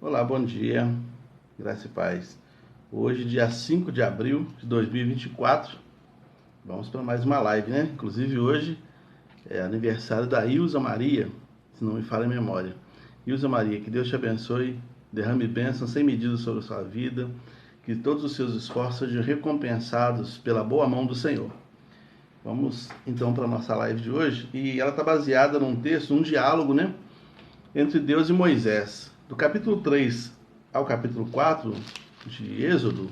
Olá, bom dia, graça e paz. Hoje, dia 5 de abril de 2024, vamos para mais uma live, né? Inclusive hoje é aniversário da Ilza Maria, se não me falha a memória. Ilza Maria, que Deus te abençoe, derrame bênçãos sem medida sobre a sua vida, que todos os seus esforços sejam recompensados pela boa mão do Senhor. Vamos então para a nossa live de hoje, e ela está baseada num texto, um diálogo, né? Entre Deus e Moisés. Do capítulo 3 ao capítulo 4 de Êxodo,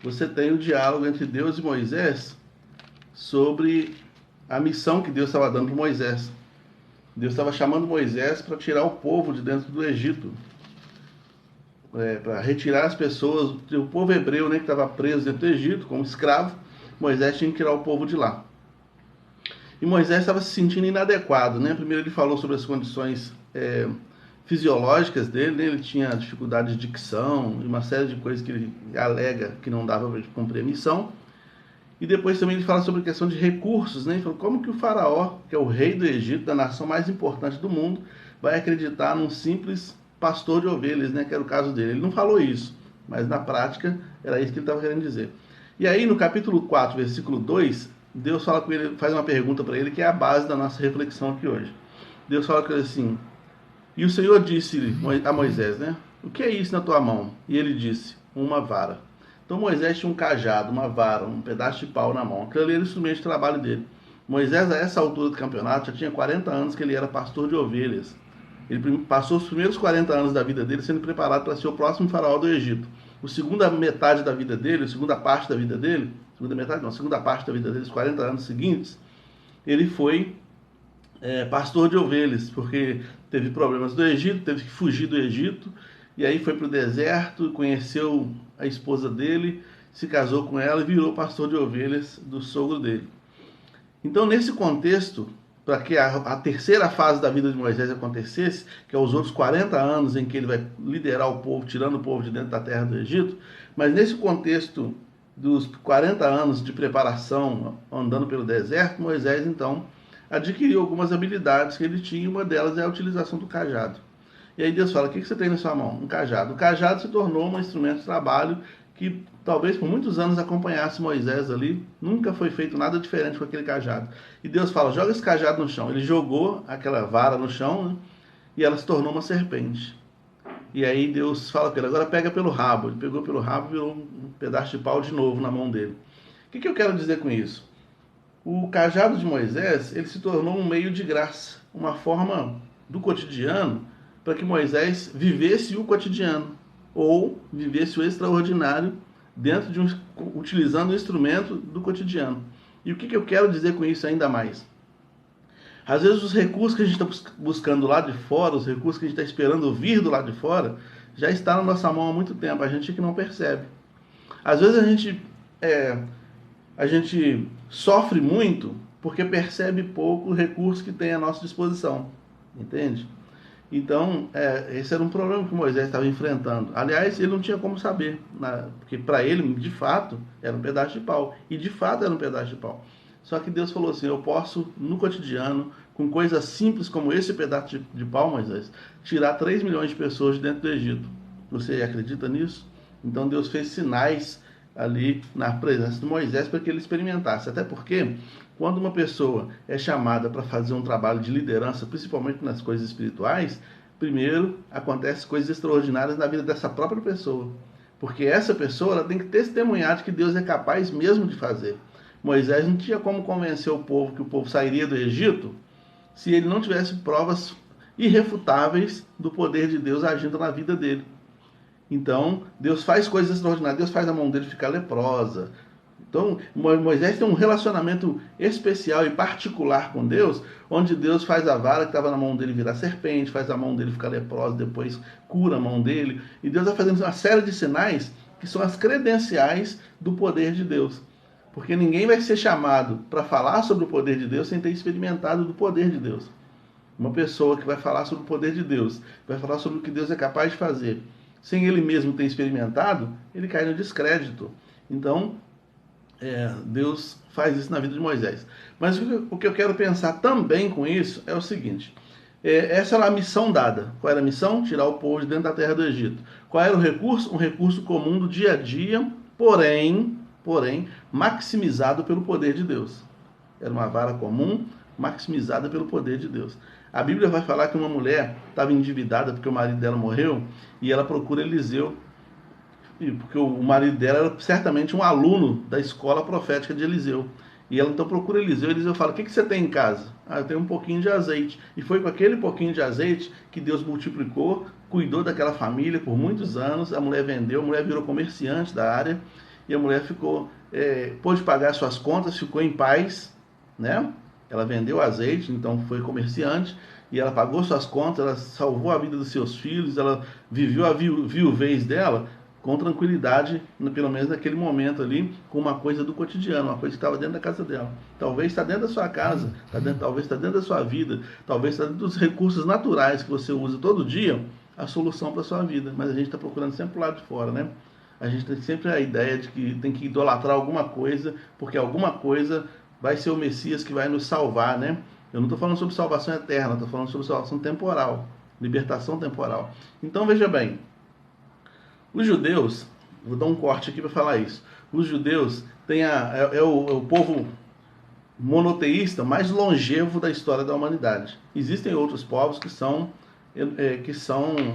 você tem o diálogo entre Deus e Moisés sobre a missão que Deus estava dando para Moisés. Deus estava chamando Moisés para tirar o povo de dentro do Egito, para retirar as pessoas, o povo hebreu, né, que estava preso dentro do Egito como escravo. Moisés tinha que tirar o povo de lá. E Moisés estava se sentindo inadequado, né? Primeiro ele falou sobre as condições fisiológicas dele, né? Ele tinha dificuldade de dicção e uma série de coisas que ele alega que não dava para cumprir a missão. E depois também ele fala sobre a questão de recursos, né? Ele falou como que o faraó, que é o rei do Egito, da nação mais importante do mundo, vai acreditar num simples pastor de ovelhas, né? Que era o caso dele. Ele não falou isso, mas na prática era isso que ele estava querendo dizer. E aí no capítulo 4, versículo 2, Deus fala com ele, faz uma pergunta para ele que é a base da nossa reflexão aqui hoje. Deus fala com ele assim: e o Senhor disse a Moisés, né? O que é isso na tua mão? E ele disse: uma vara. Então Moisés tinha um cajado, uma vara, um pedaço de pau na mão. Aquilo ali era o instrumento de trabalho dele. Moisés, a essa altura do campeonato, já tinha 40 anos que ele era pastor de ovelhas. Ele passou os primeiros 40 anos da vida dele sendo preparado para ser o próximo faraó do Egito. A segunda metade da vida dele, a segunda parte da vida dele, segunda parte da vida dele, os 40 anos seguintes, ele foi pastor de ovelhas, porque teve problemas do Egito, teve que fugir do Egito, e aí foi para o deserto, conheceu a esposa dele, se casou com ela e virou pastor de ovelhas do sogro dele. Então, nesse contexto, para que a terceira fase da vida de Moisés acontecesse, que é os outros 40 anos em que ele vai liderar o povo, tirando o povo de dentro da terra do Egito, mas nesse contexto dos 40 anos de preparação, andando pelo deserto, Moisés, então, adquiriu algumas habilidades que ele tinha, e uma delas é a utilização do cajado. E aí Deus fala: o que você tem na sua mão? Um cajado. O cajado se tornou um instrumento de trabalho que talvez por muitos anos acompanhasse Moisés ali. Nunca foi feito nada diferente com aquele cajado. E Deus fala: joga esse cajado no chão. Ele jogou aquela vara no chão, né? E ela se tornou uma serpente. E aí Deus fala para ele: agora pega pelo rabo. Ele pegou pelo rabo e virou um pedaço de pau de novo na mão dele. O que eu quero dizer com isso? O cajado de Moisés, ele se tornou um meio de graça, uma forma do cotidiano para que Moisés vivesse o cotidiano ou vivesse o extraordinário dentro de utilizando o instrumento do cotidiano. E o que eu quero dizer com isso ainda mais? Às vezes os recursos que a gente está buscando lá de fora, os recursos que a gente está esperando vir do lado de fora, já está na nossa mão há muito tempo, a gente que não percebe. Às vezes a gente sofre muito porque percebe pouco o recurso que tem à nossa disposição, entende? Então, esse era um problema que Moisés estava enfrentando. Aliás, ele não tinha como saber, porque para ele, de fato, era um pedaço de pau. E de fato era um pedaço de pau. Só que Deus falou assim: eu posso, no cotidiano, com coisas simples como esse pedaço de pau, Moisés, tirar 3 milhões de pessoas de dentro do Egito. Você acredita nisso? Então Deus fez sinais ali na presença de Moisés para que ele experimentasse. Até porque, quando uma pessoa é chamada para fazer um trabalho de liderança, principalmente nas coisas espirituais, primeiro acontecem coisas extraordinárias na vida dessa própria pessoa. Porque essa pessoa ela tem que testemunhar de que Deus é capaz mesmo de fazer. Moisés não tinha como convencer o povo que o povo sairia do Egito se ele não tivesse provas irrefutáveis do poder de Deus agindo na vida dele. Então, Deus faz coisas extraordinárias. Deus faz a mão dele ficar leprosa. Então, Moisés tem um relacionamento especial e particular com Deus, onde Deus faz a vara que estava na mão dele virar serpente, faz a mão dele ficar leprosa, depois cura a mão dele. E Deus vai fazendo uma série de sinais que são as credenciais do poder de Deus. Porque ninguém vai ser chamado para falar sobre o poder de Deus sem ter experimentado do poder de Deus. Uma pessoa que vai falar sobre o poder de Deus, vai falar sobre o que Deus é capaz de fazer, sem ele mesmo ter experimentado, ele cai no descrédito. Então, Deus faz isso na vida de Moisés. Mas o que eu quero pensar também com isso é o seguinte: Essa era a missão dada. Qual era a missão? Tirar o povo de dentro da terra do Egito. Qual era o recurso? Um recurso comum do dia a dia, porém, maximizado pelo poder de Deus. Era uma vara comum, maximizada pelo poder de Deus. A Bíblia vai falar que uma mulher estava endividada porque o marido dela morreu e ela procura Eliseu, porque o marido dela era certamente um aluno da escola profética de Eliseu. E ela então procura Eliseu, e Eliseu fala: o que você tem em casa? Eu tenho um pouquinho de azeite. E foi com aquele pouquinho de azeite que Deus multiplicou, cuidou daquela família por muitos anos. A mulher vendeu, a mulher virou comerciante da área, e a mulher pôde pagar suas contas, ficou em paz, né? Ela vendeu azeite, então foi comerciante, e ela pagou suas contas, ela salvou a vida dos seus filhos, ela viveu a viuvez dela com tranquilidade, pelo menos naquele momento ali, com uma coisa do cotidiano, uma coisa que estava dentro da casa dela. Talvez está dentro da sua casa, talvez está dentro da sua vida, talvez está dentro dos recursos naturais que você usa todo dia, a solução para a sua vida. Mas a gente está procurando sempre o lado de fora, né? A gente tem sempre a ideia de que tem que idolatrar alguma coisa, porque alguma coisa vai ser o Messias que vai nos salvar, né? Eu não estou falando sobre salvação eterna, estou falando sobre salvação temporal, libertação temporal. Então veja bem, os judeus, vou dar um corte aqui para falar isso. Os judeus é o povo monoteísta mais longevo da história da humanidade. Existem outros povos que são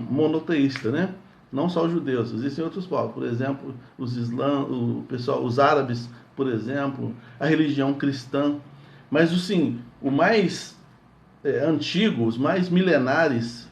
monoteístas, né? Não só os judeus, existem outros povos. Por exemplo, os árabes, por exemplo, a religião cristã. Mas, sim, o mais antigo, os mais milenares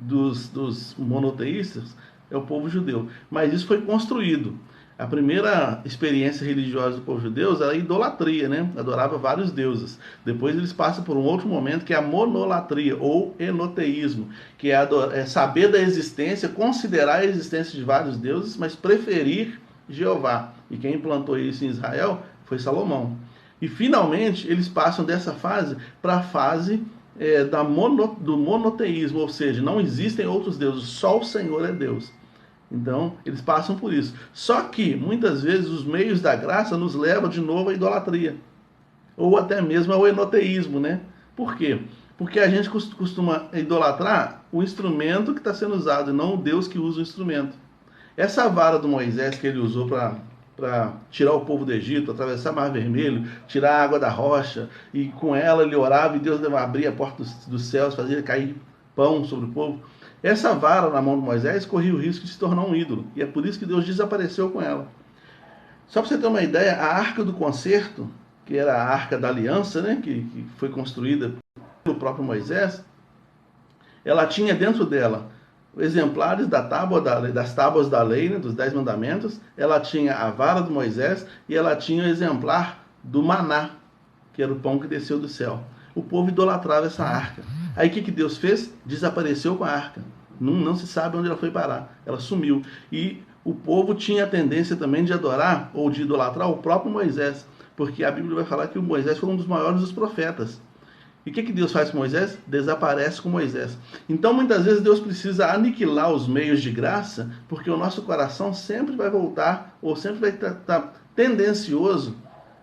dos monoteístas é o povo judeu. Mas isso foi construído. A primeira experiência religiosa do povo judeu era a idolatria, né? Adorava vários deuses. Depois eles passam por um outro momento que é a monolatria, ou enoteísmo, que é saber da existência, considerar a existência de vários deuses, mas preferir Jeová. E quem implantou isso em Israel foi Salomão. E finalmente eles passam dessa fase para a fase do monoteísmo, ou seja, não existem outros deuses, só o Senhor é Deus. Então, eles passam por isso. Só que, muitas vezes, os meios da graça nos levam de novo à idolatria. Ou até mesmo ao enoteísmo, né? Por quê? Porque a gente costuma idolatrar o instrumento que está sendo usado, e não o Deus que usa o instrumento. Essa vara do Moisés que ele usou para tirar o povo do Egito, atravessar o Mar Vermelho, tirar a água da rocha, e com ela ele orava e Deus abria a porta dos céus, fazia cair pão sobre o povo. Essa vara na mão de Moisés corria o risco de se tornar um ídolo, e é por isso que Deus desapareceu com ela. Só para você ter uma ideia, a Arca do Concerto, que era a Arca da Aliança, né, que foi construída pelo próprio Moisés, ela tinha dentro dela exemplares das tábuas da lei, né, dos 10 mandamentos, ela tinha a vara de Moisés e ela tinha o exemplar do maná, que era o pão que desceu do céu. O povo idolatrava essa arca. Aí o que Deus fez? Desapareceu com a arca. Não se sabe onde ela foi parar. Ela sumiu. E o povo tinha a tendência também de adorar ou de idolatrar o próprio Moisés, porque a Bíblia vai falar que o Moisés foi um dos maiores dos profetas. E o que Deus faz com Moisés? Desaparece com Moisés. Então, muitas vezes, Deus precisa aniquilar os meios de graça, porque o nosso coração sempre vai voltar, ou sempre vai estar tendencioso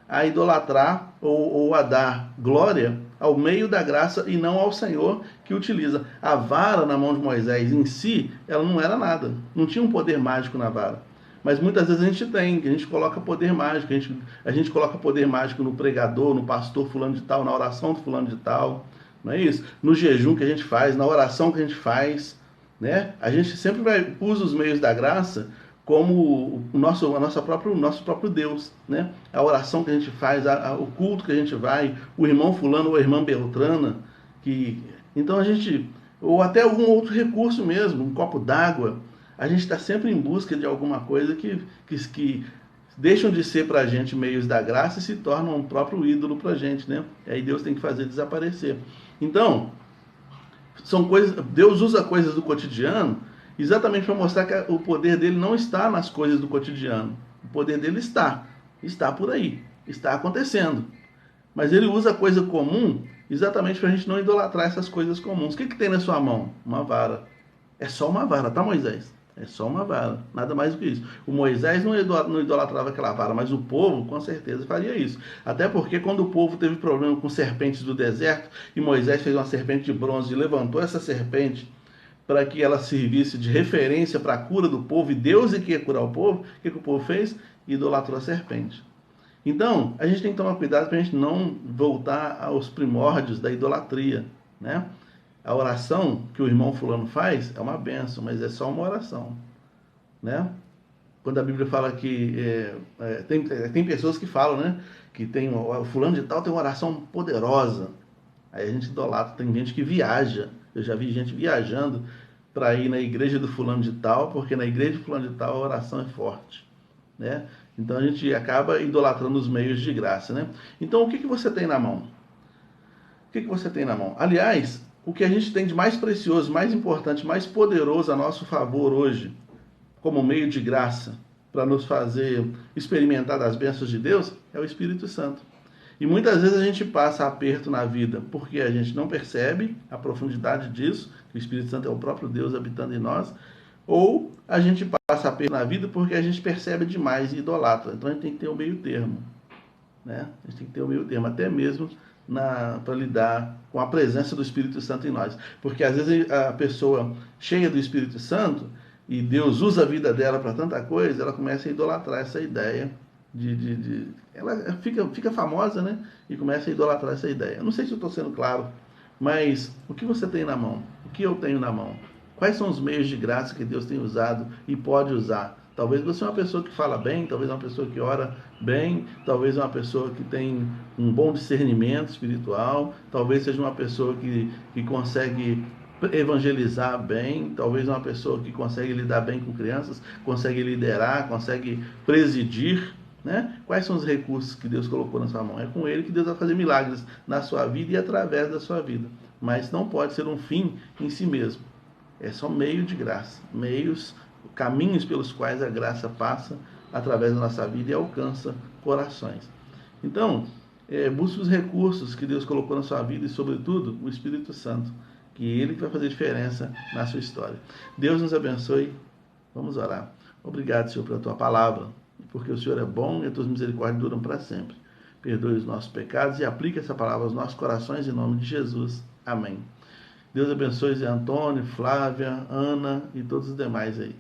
a idolatrar ou a dar glória ao meio da graça e não ao Senhor que utiliza. A vara na mão de Moisés em si, ela não era nada. Não tinha um poder mágico na vara. Mas muitas vezes a gente coloca poder mágico, a gente coloca poder mágico no pregador, no pastor fulano de tal, na oração do fulano de tal, não é isso? No jejum que a gente faz, na oração que a gente faz, né? A gente sempre usa os meios da graça como o nosso próprio Deus, né? A oração que a gente faz, o culto que a gente vai, o irmão fulano ou a irmã Beltrana, então a gente, ou até algum outro recurso mesmo, um copo d'água, a gente está sempre em busca de alguma coisa que deixam de ser para a gente meios da graça e se tornam um próprio ídolo para a gente, né? E aí Deus tem que fazer desaparecer. Então, Deus usa coisas do cotidiano exatamente para mostrar que o poder dele não está nas coisas do cotidiano. O poder dele está por aí, está acontecendo. Mas ele usa a coisa comum exatamente para a gente não idolatrar essas coisas comuns. O que tem na sua mão? Uma vara. É só uma vara, tá, Moisés? É só uma vara, nada mais do que isso. O Moisés não idolatrava aquela vara, mas o povo com certeza faria isso. Até porque quando o povo teve problema com serpentes do deserto, e Moisés fez uma serpente de bronze e levantou essa serpente para que ela servisse de referência para a cura do povo, e Deus é que ia curar o povo, o que o povo fez? Idolatrou a serpente. Então, a gente tem que tomar cuidado para a gente não voltar aos primórdios da idolatria, né? A oração que o irmão fulano faz é uma benção, mas é só uma oração, né? Quando a Bíblia fala que tem pessoas que falam, né? Que tem o fulano de tal tem uma oração poderosa. Aí a gente idolatra, tem gente que viaja. Eu já vi gente viajando para ir na igreja do fulano de tal, porque na igreja do fulano de tal a oração é forte, né? Então a gente acaba idolatrando os meios de graça, né? Então o que você tem na mão? O que você tem na mão? Aliás, o que a gente tem de mais precioso, mais importante, mais poderoso a nosso favor hoje, como meio de graça, para nos fazer experimentar das bênçãos de Deus, é o Espírito Santo. E muitas vezes a gente passa aperto na vida porque a gente não percebe a profundidade disso, que o Espírito Santo é o próprio Deus habitando em nós, ou a gente passa aperto na vida porque a gente percebe demais e idolatra. Então a gente tem que ter o meio termo, né? A gente tem que ter o meio termo, até mesmo para lidar com a presença do Espírito Santo em nós. Porque às vezes a pessoa cheia do Espírito Santo, e Deus usa a vida dela para tanta coisa, ela começa a idolatrar essa ideia ela fica famosa, né? E começa a idolatrar essa ideia. Eu não sei se eu estou sendo claro, mas o que você tem na mão? O que eu tenho na mão? Quais são os meios de graça que Deus tem usado e pode usar? Talvez você é uma pessoa que fala bem, talvez uma pessoa que ora bem, talvez uma pessoa que tem um bom discernimento espiritual, talvez seja uma pessoa que consegue evangelizar bem, talvez uma pessoa que consegue lidar bem com crianças, consegue liderar, consegue presidir, né? Quais são os recursos que Deus colocou na sua mão? É com ele que Deus vai fazer milagres na sua vida e através da sua vida. Mas não pode ser um fim em si mesmo. É só meio de graça, meios, caminhos pelos quais a graça passa através da nossa vida e alcança corações. Então, busque os recursos que Deus colocou na sua vida e, sobretudo, o Espírito Santo, que ele vai fazer diferença na sua história. Deus nos abençoe. Vamos orar. Obrigado, Senhor, pela tua palavra, porque o Senhor é bom e as tuas misericórdias duram para sempre. Perdoe os nossos pecados e aplique essa palavra aos nossos corações em nome de Jesus. Amém. Deus abençoe Zé Antônio, Flávia, Ana e todos os demais aí.